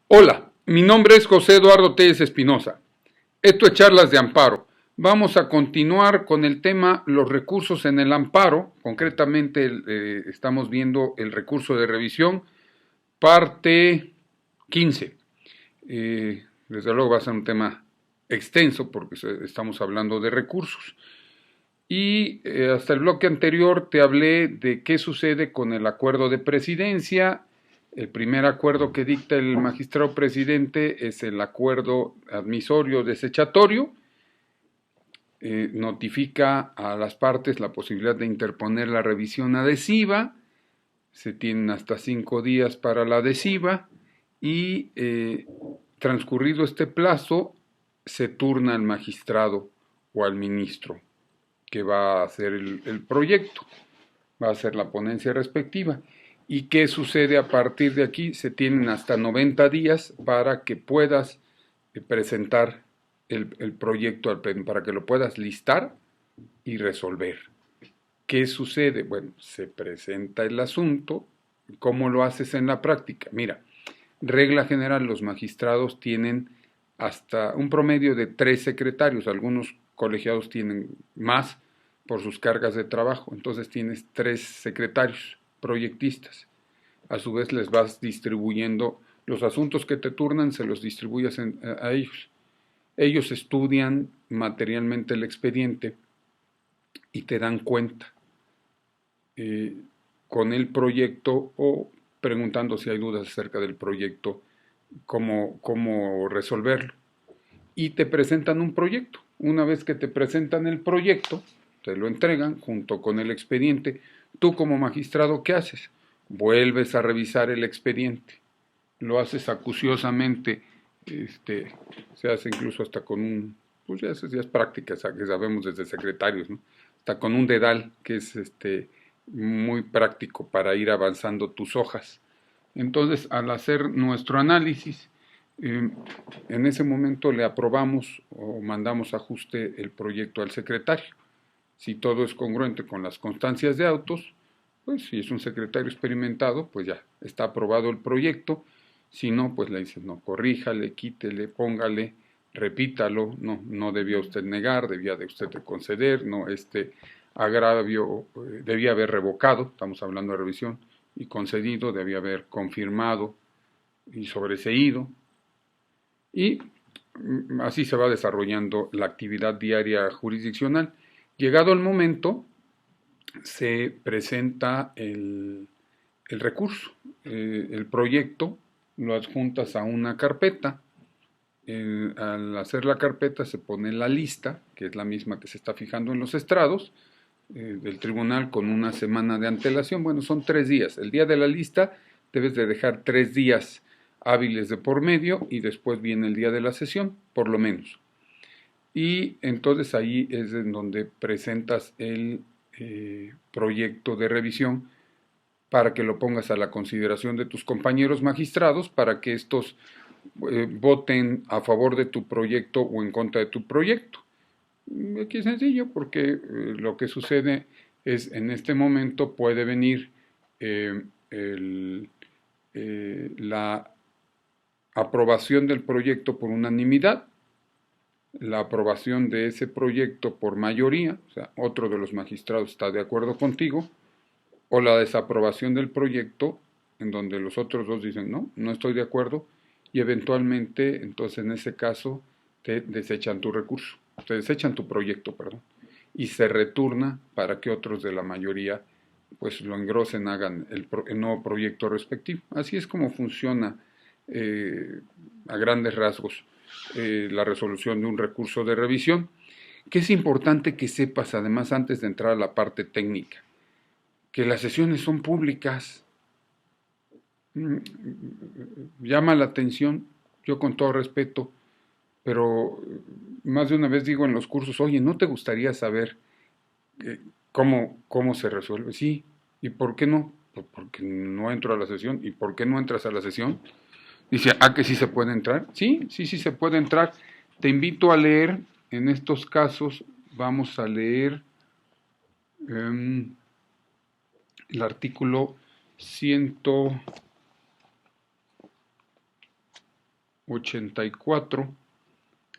Hola, mi nombre es José Eduardo Telles Espinosa. Esto es Charlas de Amparo. Vamos a continuar con el tema los recursos en el amparo. Concretamente estamos viendo el recurso de revisión, parte 15. Desde luego va a ser un tema extenso porque estamos hablando de recursos. Y hasta el bloque anterior te hablé de qué sucede con el acuerdo de presidencia. El primer acuerdo que dicta el magistrado presidente es el acuerdo admisorio desechatorio. Notifica a las partes la posibilidad de interponer la revisión adhesiva. Se tienen hasta 5 días para la adhesiva y transcurrido este plazo se turna al magistrado o al ministro que va a hacer el proyecto, va a hacer la ponencia respectiva. ¿Y qué sucede a partir de aquí? Se tienen hasta 90 días para que puedas presentar el proyecto, para que lo puedas listar y resolver. ¿Qué sucede? Bueno, se presenta el asunto. ¿Cómo lo haces en la práctica? Mira, regla general, los magistrados tienen hasta un promedio de 3 secretarios, algunos colegiados tienen más por sus cargas de trabajo, entonces tienes 3 secretarios proyectistas. A su vez les vas distribuyendo los asuntos que te turnan, se los distribuyes a ellos. Ellos estudian materialmente el expediente y te dan cuenta con el proyecto o preguntando si hay dudas acerca del proyecto, cómo resolverlo. Y te presentan un proyecto. Una vez que te presentan el proyecto, te lo entregan junto con el expediente. Tú como magistrado, ¿qué haces? Vuelves a revisar el expediente. Lo haces acuciosamente, se hace incluso hasta con un, pues ya es práctica, que sabemos desde secretarios, ¿no? Hasta con un dedal, que es muy práctico para ir avanzando tus hojas. Entonces, al hacer nuestro análisis, en ese momento le aprobamos o mandamos ajuste el proyecto al secretario. Si todo es congruente con las constancias de autos, pues si es un secretario experimentado, pues ya está aprobado el proyecto. Si no, pues le dices, no, corríjale, quítele, póngale, repítalo, no debía usted negar, debía de usted conceder, no, este agravio debía haber revocado, estamos hablando de revisión, y concedido, debía haber confirmado y sobreseído, y así se va desarrollando la actividad diaria jurisdiccional. Llegado el momento, se presenta el recurso, el proyecto, lo adjuntas a una carpeta. Al hacer la carpeta se pone la lista, que es la misma que se está fijando en los estrados del tribunal con una semana de antelación. Bueno, son 3 días. El día de la lista debes de dejar 3 días hábiles de por medio y después viene el día de la sesión, por lo menos. Y entonces ahí es en donde presentas el proyecto de revisión para que lo pongas a la consideración de tus compañeros magistrados para que estos voten a favor de tu proyecto o en contra de tu proyecto. Aquí es sencillo porque lo que sucede es en este momento puede venir la aprobación del proyecto por unanimidad, la aprobación de ese proyecto por mayoría, o sea, otro de los magistrados está de acuerdo contigo, o la desaprobación del proyecto, en donde los otros dos dicen, no estoy de acuerdo, y eventualmente, entonces en ese caso, te desechan tu recurso, te desechan tu proyecto, perdón, y se retorna para que otros de la mayoría pues lo engrosen, hagan el nuevo proyecto respectivo. Así es como funciona a grandes rasgos la resolución de un recurso de revisión, que es importante que sepas además antes de entrar a la parte técnica, que las sesiones son públicas. Llama la atención, yo con todo respeto, pero más de una vez digo en los cursos, oye, ¿no te gustaría saber cómo se resuelve? Sí, ¿y por qué no? Pues porque no entro a la sesión. ¿Y por qué no entras a la sesión? Dice, que sí se puede entrar. Sí se puede entrar. Te invito a leer, en estos casos, vamos a leer el artículo 100. 84.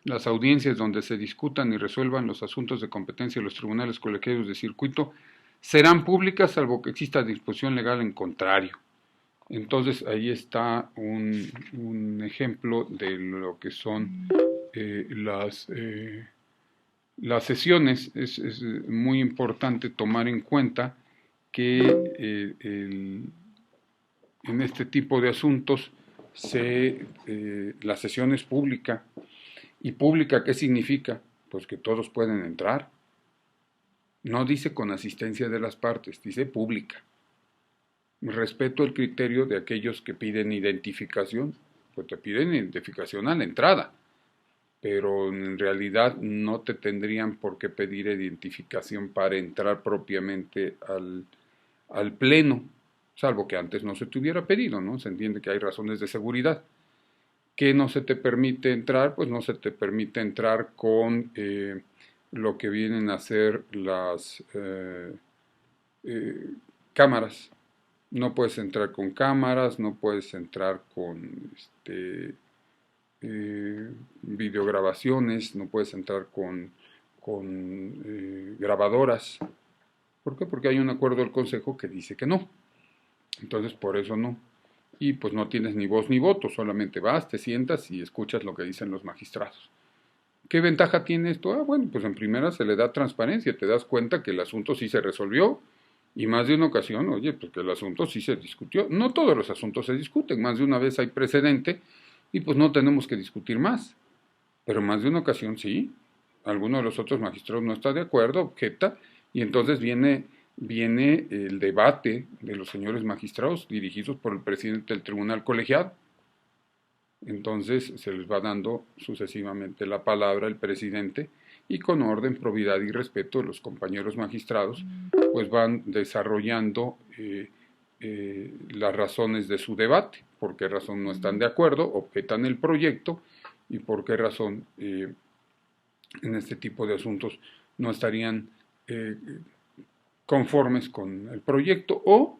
Las audiencias donde se discutan y resuelvan los asuntos de competencia de los tribunales colegiados de circuito serán públicas salvo que exista disposición legal en contrario. Entonces ahí está un ejemplo de lo que son las sesiones. Es muy importante tomar en cuenta que en este tipo de asuntos la sesión es pública. ¿Y pública qué significa? Pues que todos pueden entrar. No dice con asistencia de las partes, dice pública. Respeto el criterio de aquellos que piden identificación, pues te piden identificación a la entrada, pero en realidad no te tendrían por qué pedir identificación para entrar propiamente al pleno, salvo que antes no se te hubiera pedido, ¿no? Se entiende que hay razones de seguridad. ¿Qué no se te permite entrar? Pues no se te permite entrar con lo que vienen a ser las cámaras. No puedes entrar con cámaras, no puedes entrar con videograbaciones, no puedes entrar con grabadoras. ¿Por qué? Porque hay un acuerdo del Consejo que dice que no. Entonces, por eso no. Y pues no tienes ni voz ni voto, solamente vas, te sientas y escuchas lo que dicen los magistrados. ¿Qué ventaja tiene esto? Bueno, pues en primera se le da transparencia, te das cuenta que el asunto sí se resolvió y más de una ocasión, oye, pues que el asunto sí se discutió. No todos los asuntos se discuten, más de una vez hay precedente y pues no tenemos que discutir más. Pero más de una ocasión sí, alguno de los otros magistrados no está de acuerdo, objeta, y entonces viene el debate de los señores magistrados dirigidos por el presidente del tribunal colegiado. Entonces se les va dando sucesivamente la palabra al presidente y con orden, probidad y respeto de los compañeros magistrados, pues van desarrollando las razones de su debate, por qué razón no están de acuerdo, objetan el proyecto y por qué razón en este tipo de asuntos no estarían conformes con el proyecto, o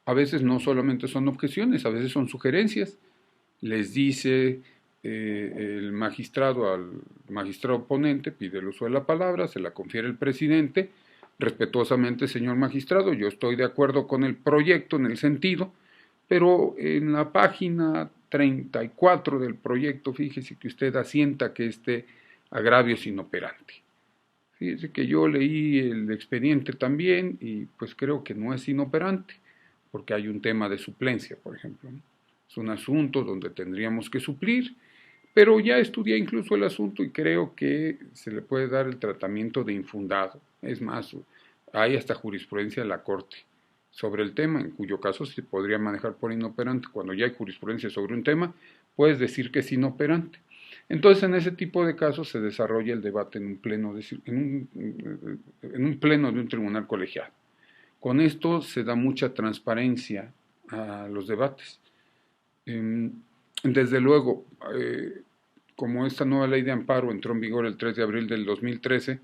a veces no solamente son objeciones, a veces son sugerencias. Les dice el magistrado al magistrado ponente, pide el uso de la palabra, se la confiere el presidente, respetuosamente, señor magistrado, yo estoy de acuerdo con el proyecto en el sentido, pero en la página 34 del proyecto, fíjese que usted asienta que este agravio es inoperante. Fíjese que yo leí el expediente también y pues creo que no es inoperante, porque hay un tema de suplencia, por ejemplo, ¿no? Es un asunto donde tendríamos que suplir, pero ya estudié incluso el asunto y creo que se le puede dar el tratamiento de infundado. Es más, hay hasta jurisprudencia de la Corte sobre el tema, en cuyo caso se podría manejar por inoperante. Cuando ya hay jurisprudencia sobre un tema, puedes decir que es inoperante. Entonces, en ese tipo de casos se desarrolla el debate en un pleno de un tribunal colegiado. Con esto se da mucha transparencia a los debates. Desde luego, como esta nueva ley de amparo entró en vigor el 3 de abril del 2013,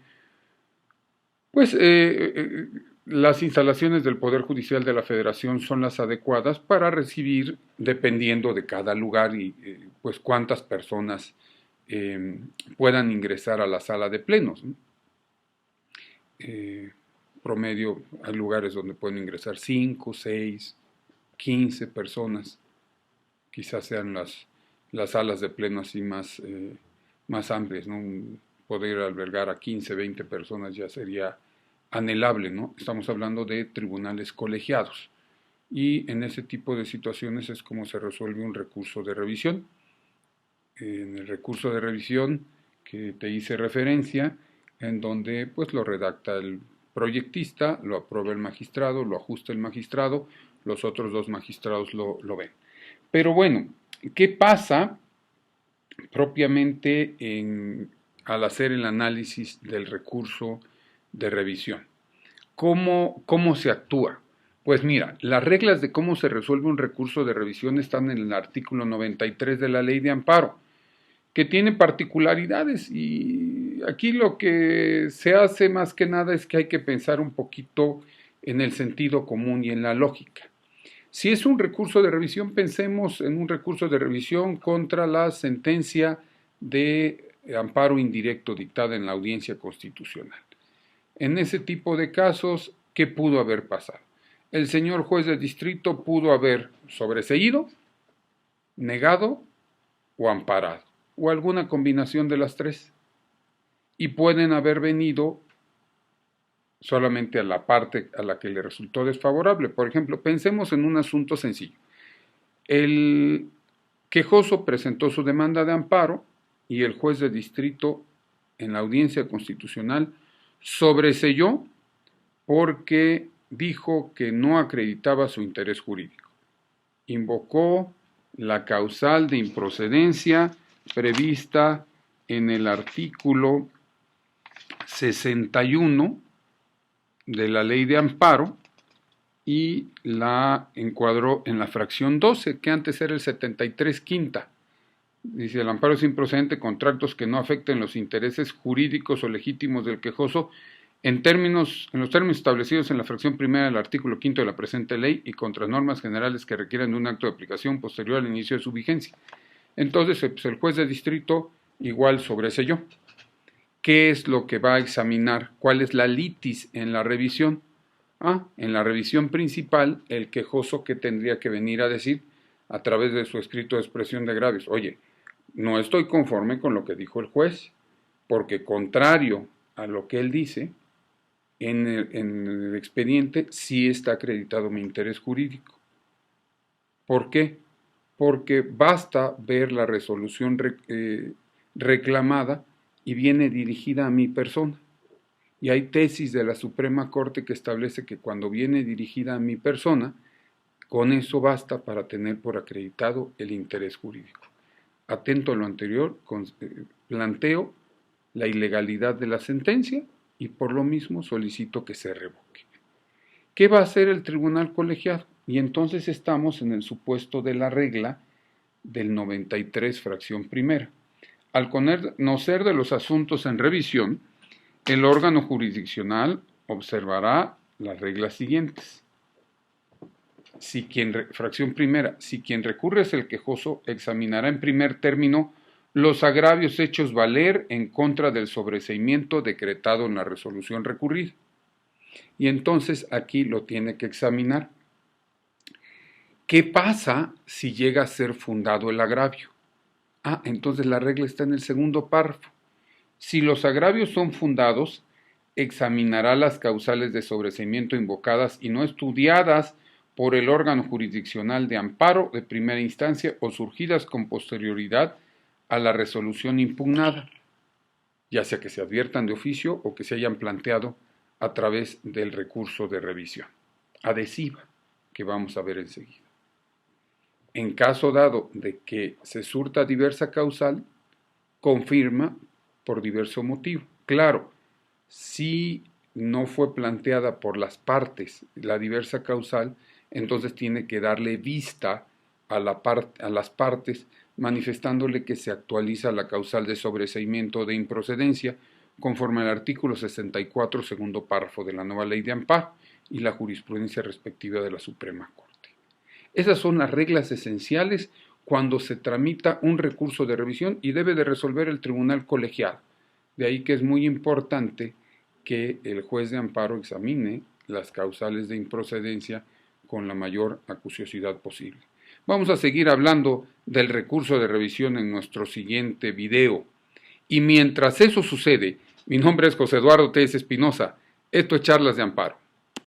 pues las instalaciones del Poder Judicial de la Federación son las adecuadas para recibir, dependiendo de cada lugar y pues cuántas personas puedan ingresar a la sala de plenos, ¿no? Promedio, hay lugares donde pueden ingresar 5, 6, 15 personas. Quizás sean las salas de pleno así más amplias, ¿no? Poder albergar a 15, 20 personas ya sería anhelable, ¿no? Estamos hablando de tribunales colegiados y en ese tipo de situaciones es como se resuelve un recurso de revisión. En el recurso de revisión que te hice referencia, en donde pues lo redacta el proyectista, lo aprueba el magistrado, lo ajusta el magistrado, los otros dos magistrados lo ven. Pero bueno, ¿qué pasa propiamente al hacer el análisis del recurso de revisión? ¿Cómo se actúa? Pues mira, las reglas de cómo se resuelve un recurso de revisión están en el artículo 93 de la Ley de Amparo, que tiene particularidades, y aquí lo que se hace más que nada es que hay que pensar un poquito en el sentido común y en la lógica. Si es un recurso de revisión, pensemos en un recurso de revisión contra la sentencia de amparo indirecto dictada en la audiencia constitucional. En ese tipo de casos, ¿qué pudo haber pasado? El señor juez de distrito pudo haber sobreseído, negado o amparado, o alguna combinación de las tres. Y pueden haber venido solamente a la parte a la que le resultó desfavorable. Por ejemplo, pensemos en un asunto sencillo. El quejoso presentó su demanda de amparo y el juez de distrito en la audiencia constitucional sobreseyó porque dijo que no acreditaba su interés jurídico. Invocó la causal de improcedencia prevista en el artículo 61 de la ley de amparo y la encuadró en la fracción 12, que antes era el 73 quinta. Dice, el amparo es improcedente contra actos que no afecten los intereses jurídicos o legítimos del quejoso en los términos establecidos en la fracción primera del artículo 5 de la presente ley y contra normas generales que requieran de un acto de aplicación posterior al inicio de su vigencia. Entonces, pues, el juez de distrito igual sobreseyó. ¿Qué es lo que va a examinar? ¿Cuál es la litis en la revisión? En la revisión principal, el quejoso que tendría que venir a decir a través de su escrito de expresión de agravios, oye, no estoy conforme con lo que dijo el juez, porque contrario a lo que él dice, en el expediente sí está acreditado mi interés jurídico. ¿Por qué? Porque basta ver la resolución reclamada y viene dirigida a mi persona. Y hay tesis de la Suprema Corte que establece que cuando viene dirigida a mi persona, con eso basta para tener por acreditado el interés jurídico. Atento a lo anterior, planteo la ilegalidad de la sentencia y por lo mismo solicito que se revoque. ¿Qué va a hacer el tribunal colegiado? Y entonces estamos en el supuesto de la regla del 93 fracción primera. Al conocer de los asuntos en revisión, el órgano jurisdiccional observará las reglas siguientes. Fracción primera, si quien recurre es el quejoso, examinará en primer término los agravios hechos valer en contra del sobreseimiento decretado en la resolución recurrida. Y entonces aquí lo tiene que examinar. ¿Qué pasa si llega a ser fundado el agravio? Entonces la regla está en el segundo párrafo. Si los agravios son fundados, examinará las causales de sobreseimiento invocadas y no estudiadas por el órgano jurisdiccional de amparo de primera instancia o surgidas con posterioridad a la resolución impugnada, ya sea que se adviertan de oficio o que se hayan planteado a través del recurso de revisión adhesiva, que vamos a ver enseguida. En caso dado de que se surta diversa causal, confirma por diverso motivo. Claro, si no fue planteada por las partes la diversa causal, entonces tiene que darle vista a las partes manifestándole que se actualiza la causal de sobreseimiento de improcedencia conforme al artículo 64, segundo párrafo de la nueva ley de amparo y la jurisprudencia respectiva de la Suprema Corte. Esas son las reglas esenciales cuando se tramita un recurso de revisión y debe de resolver el tribunal colegiado. De ahí que es muy importante que el juez de amparo examine las causales de improcedencia con la mayor acuciosidad posible. Vamos a seguir hablando del recurso de revisión en nuestro siguiente video. Y mientras eso sucede, mi nombre es José Eduardo Telles Espinosa. Esto es Charlas de Amparo.